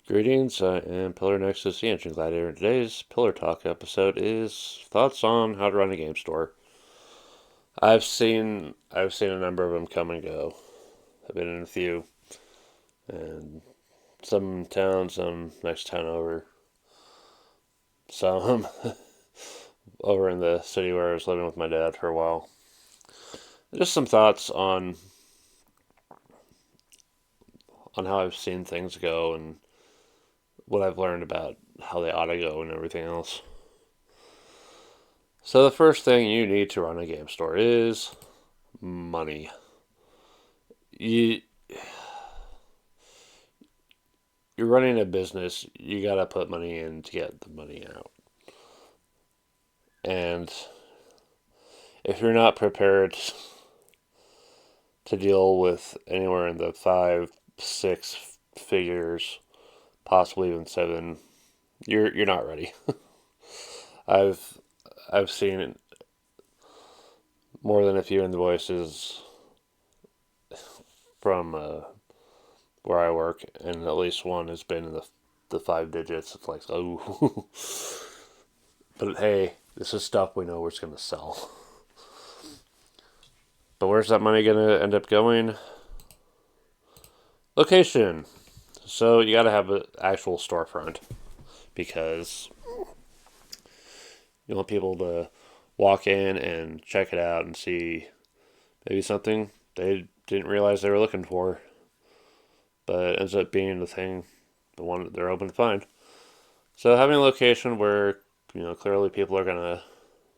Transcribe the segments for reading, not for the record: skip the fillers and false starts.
Greetings, I am Pillar Nexus, the Ancient Gladiator, and today's Pillar Talk episode is thoughts on how to run a game store. I've seen a number of them come and go. I've been in a few, and some town, some next town over, some over in the city where I was living with my dad for a while. Just some thoughts on how I've seen things go and what I've learned about how they ought to go and everything else. So the first thing you need to run a game store is money. You you're running a business, you gotta put money in to get the money out. And if you're not prepared to deal with anywhere in the five, six figures, possibly even seven, you're not ready. I've I've seen more than a few invoices from where I work, and at least one has been in the five digits. It's like, oh, but hey, this is stuff we know we're going to sell. But where's that money going to end up going? Location. So you got to have an actual storefront because you want people to walk in and check it out and see maybe something they didn't realize they were looking for, but it ends up being the thing, the one that they're open to find. So having a location where clearly people are gonna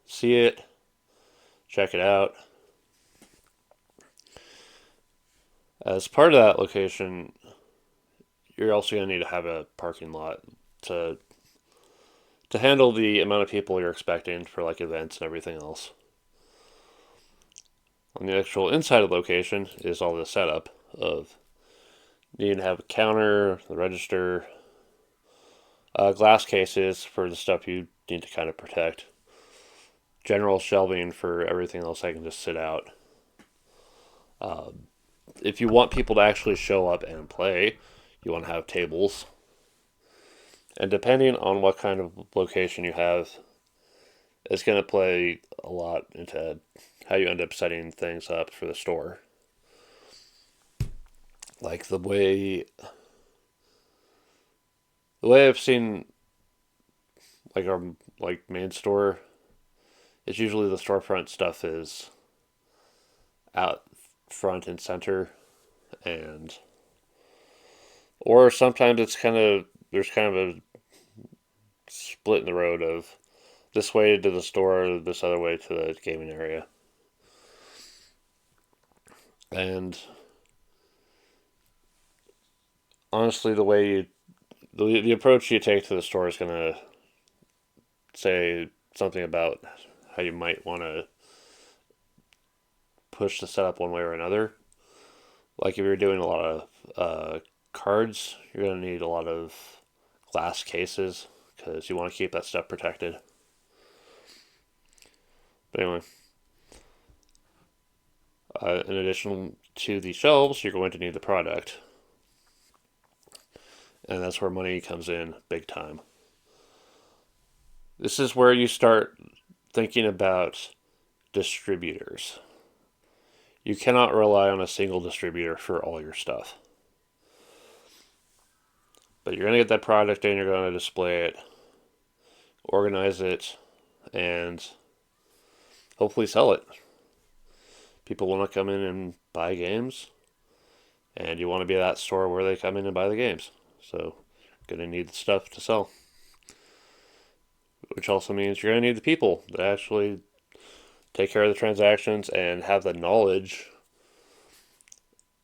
see it, check it out. As part of that location, you're also gonna need to have a parking lot to handle the amount of people you're expecting for like events and everything else. On the actual inside of the location is all the setup of needing to have a counter, the register, glass cases for the stuff you need to kind of protect, general shelving for everything else that can just sit out. If you want people to actually show up and play, you want to have tables. And depending on what kind of location you have, it's going to play a lot into how you end up setting things up for the store. Like the way I've seen like our like main store, it's usually the storefront stuff is out front and center, and or sometimes it's kind of there's kind of a split in the road of this way to the store, this other way to the gaming area. And honestly, the approach you take to the store is going to say something about how you might want to push the setup one way or another. Like if you're doing a lot of cards, you're going to need a lot of glass cases because you want to keep that stuff protected. But anyway, in addition to the shelves, you're going to need the product. And that's where money comes in big time. This is where you start thinking about distributors. You cannot rely on a single distributor for all your stuff. But you're going to get that product in, you're going to display it, organize it, and hopefully sell it. People want to come in and buy games, and you want to be that store where they come in and buy the games. So, you're going to need the stuff to sell. Which also means you're going to need the people that actually take care of the transactions and have the knowledge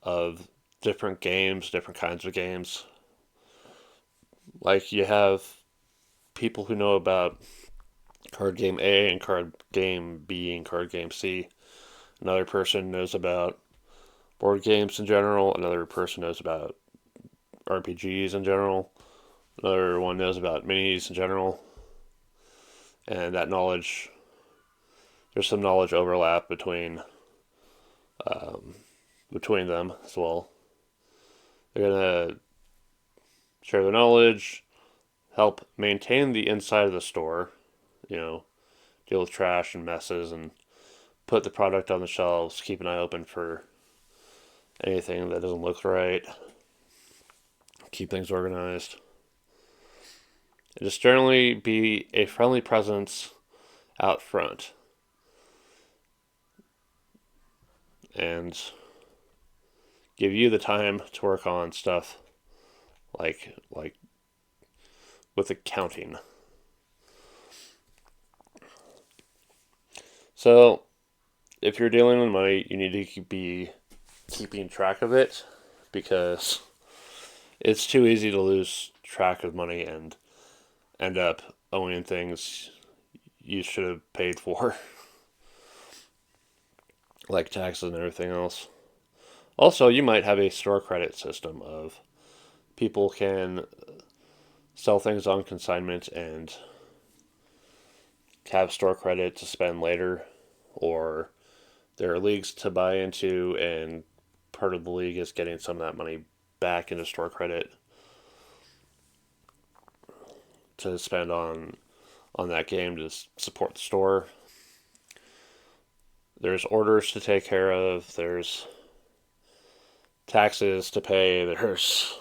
of different games, different kinds of games. Like you have people who know about card game A and card game B and card game C. Another person knows about board games in general. Another person knows about RPGs in general. Another one knows about minis in general. And that knowledge, there's some knowledge overlap between them as well. They're gonna share the knowledge, help maintain the inside of the store, you know, deal with trash and messes and put the product on the shelves, keep an eye open for anything that doesn't look right, keep things organized. And just generally be a friendly presence out front. And give you the time to work on stuff like with accounting. So, if you're dealing with money, you need to be keeping track of it because it's too easy to lose track of money and end up owning things you should have paid for, like taxes and everything else. Also, you might have a store credit system of people can sell things on consignment and have store credit to spend later, or there are leagues to buy into, and part of the league is getting some of that money back into store credit to spend on that game to support the store. There's orders to take care of. There's taxes to pay. There's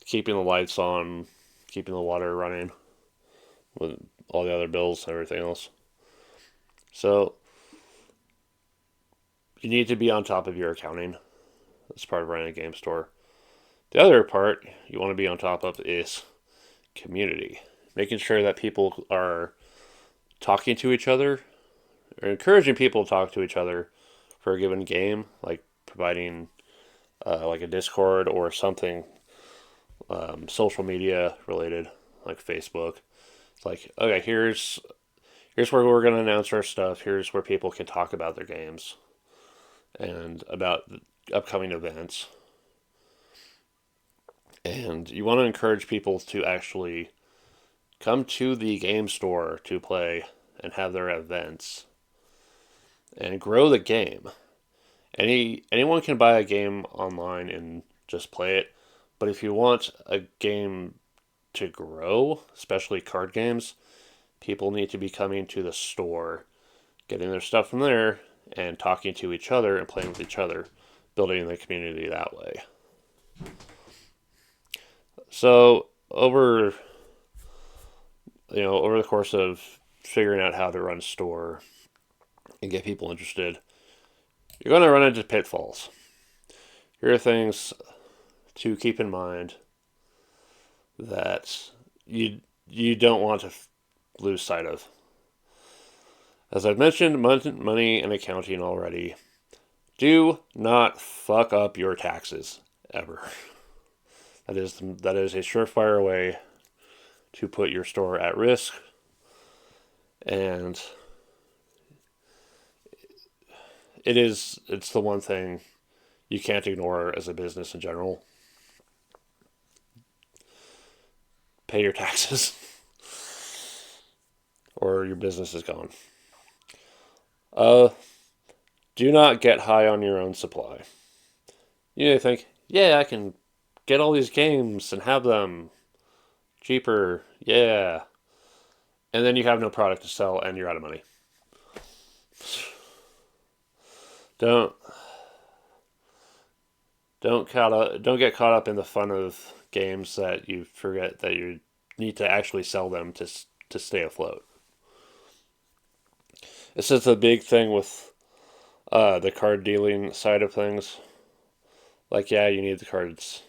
keeping the lights on, keeping the water running, with all the other bills and everything else. So you need to be on top of your accounting as part of running a game store. The other part you want to be on top of is community. Making sure that people are talking to each other or encouraging people to talk to each other for a given game, like providing like a Discord or something social media related, like Facebook. It's like, okay, here's where we're going to announce our stuff. Here's where people can talk about their games and about upcoming events. And you want to encourage people to actually come to the game store to play and have their events and grow the game. Anyone can buy a game online and just play it, but if you want a game to grow, especially card games, people need to be coming to the store, getting their stuff from there, and talking to each other and playing with each other, building the community that way. So over the course of figuring out how to run a store and get people interested, you're going to run into pitfalls. Here are things to keep in mind that you don't want to lose sight of. As I've mentioned, money and accounting already. Do not fuck up your taxes ever. That is a surefire way to put your store at risk, and it's the one thing you can't ignore as a business in general. Pay your taxes or your business is gone. Do not get high on your own supply. You may think, yeah, I can get all these games and have them cheaper, yeah. And then you have no product to sell and you're out of money. Don't get caught up in the fun of games that you forget that you need to actually sell them to stay afloat. This is the big thing with the card dealing side of things. Like, yeah, you need the cards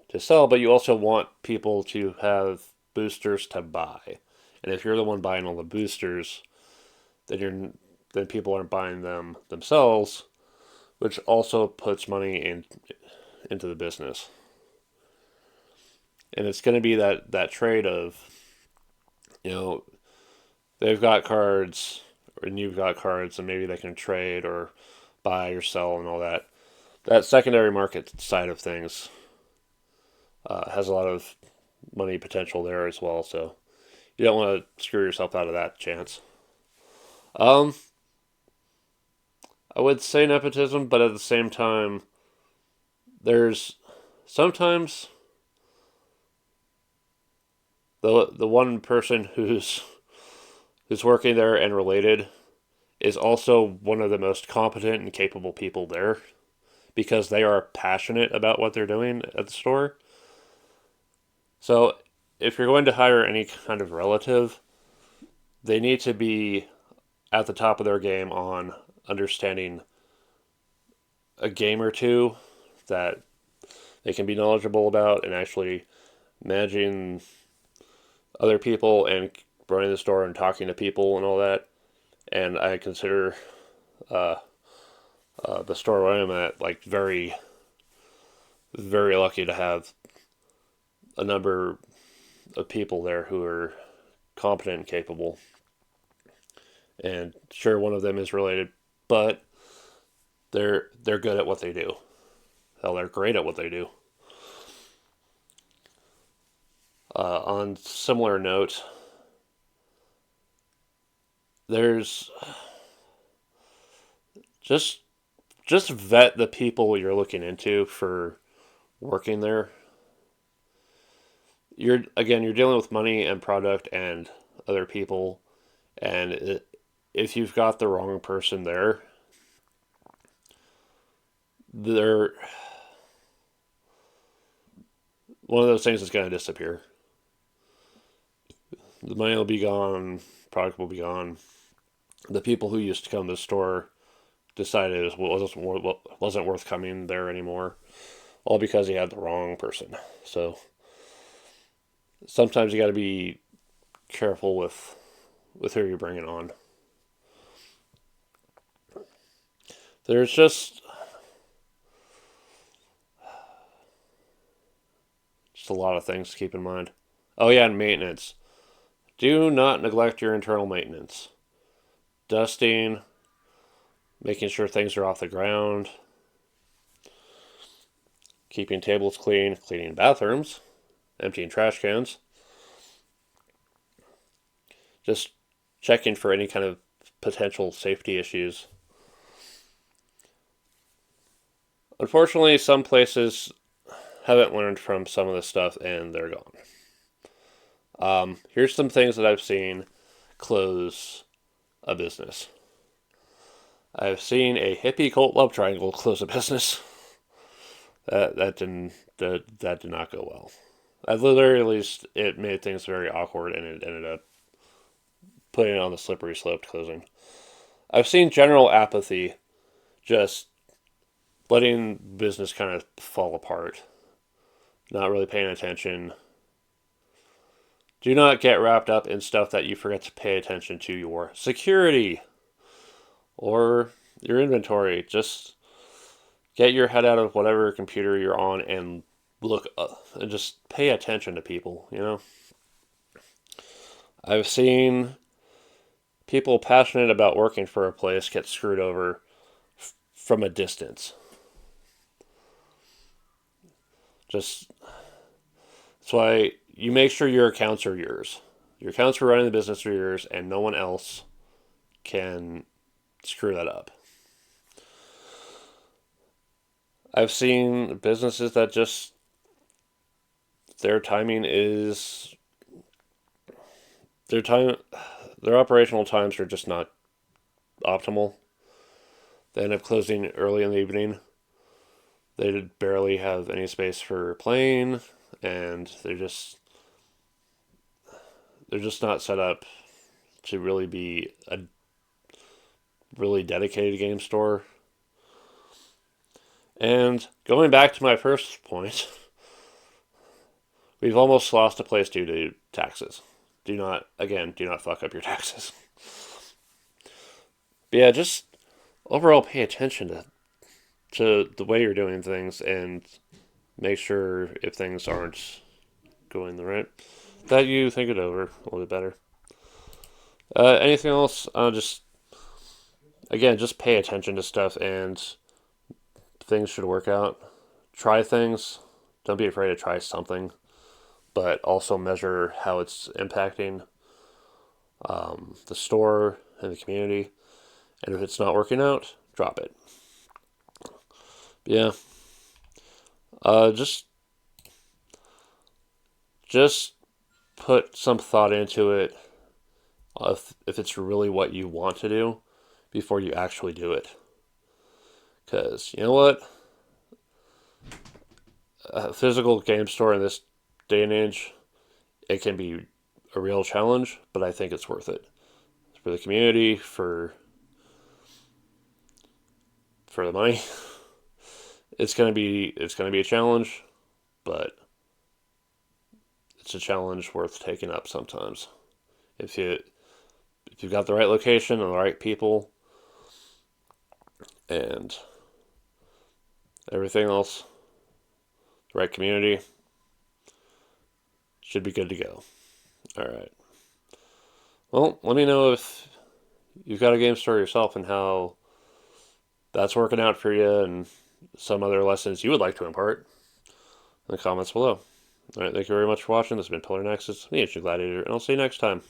to sell, but you also want people to have boosters to buy. And if you're the one buying all the boosters, then people aren't buying them themselves, which also puts money into the business. And it's going to be that trade of, they've got cards and you've got cards, and maybe they can trade or buy or sell and all that. That secondary market side of things has a lot of money potential there as well. So you don't want to screw yourself out of that chance. I would say nepotism, but at the same time, there's sometimes the one person who's working there and related is also one of the most competent and capable people there because they are passionate about what they're doing at the store. So if you're going to hire any kind of relative, they need to be at the top of their game on understanding a game or two that they can be knowledgeable about and actually managing other people and running the store and talking to people and all that. And I consider uh, the store where I'm at like very, very lucky to have a number of people there who are competent and capable. And sure, one of them is related, but they're good at what they do. Hell, they're great at what they do. On similar note, there's just just vet the people you're looking into for working there. You're dealing with money and product and other people, and if you've got the wrong person there, they're one of those things that's going to disappear. The money will be gone, product will be gone. The people who used to come to the store decided it wasn't worth coming there anymore, all because he had the wrong person. So sometimes you got to be careful with who you're bringing on. There's just a lot of things to keep in mind. Oh yeah, and maintenance. Do not neglect your internal maintenance. Dusting, making sure things are off the ground, keeping tables clean, cleaning bathrooms, emptying trash cans. Just checking for any kind of potential safety issues. Unfortunately, some places haven't learned from some of this stuff and they're gone. Here's some things that I've seen close a business. I've seen a hippie cult love triangle close a business. That did not go well. At the very least, it made things very awkward and it ended up putting it on the slippery slope to closing. I've seen general apathy, just letting business kind of fall apart, not really paying attention. Do not get wrapped up in stuff that you forget to pay attention to your security or your inventory. Just get your head out of whatever computer you're on and look up and just pay attention to people, you know? I've seen people passionate about working for a place get screwed over from a distance. Just that's why you make sure your accounts are yours. Your accounts for running the business are yours, and no one else can screw that up. I've seen businesses that just their timing is their time their operational times are just not optimal. They end up closing early in the evening. They barely have any space for playing, and they're just not set up to really be a really dedicated game store. And going back to my first point, we've almost lost a place due to taxes. Do not fuck up your taxes. But yeah, just overall pay attention to the way you're doing things and make sure if things aren't going the right, that you think it over a little bit better. Anything else? Just pay attention to stuff and things should work out. Try things. Don't be afraid to try something, but also measure how it's impacting the store and the community. And if it's not working out, drop it. But yeah. Uh, just just put some thought into it if it's really what you want to do before you actually do it. Because you know what? A physical game store in this day and age, it can be a real challenge, but I think it's worth it for the community, for the money. It's gonna be a challenge, but it's a challenge worth taking up sometimes. If you if you've got the right location and the right people and everything else, the right community, should be good to go. All right. Well, let me know if you've got a game store yourself and how that's working out for you and some other lessons you would like to impart in the comments below. All right, thank you very much for watching. This has been Pillar Nexus, the Ancient Gladiator, and I'll see you next time.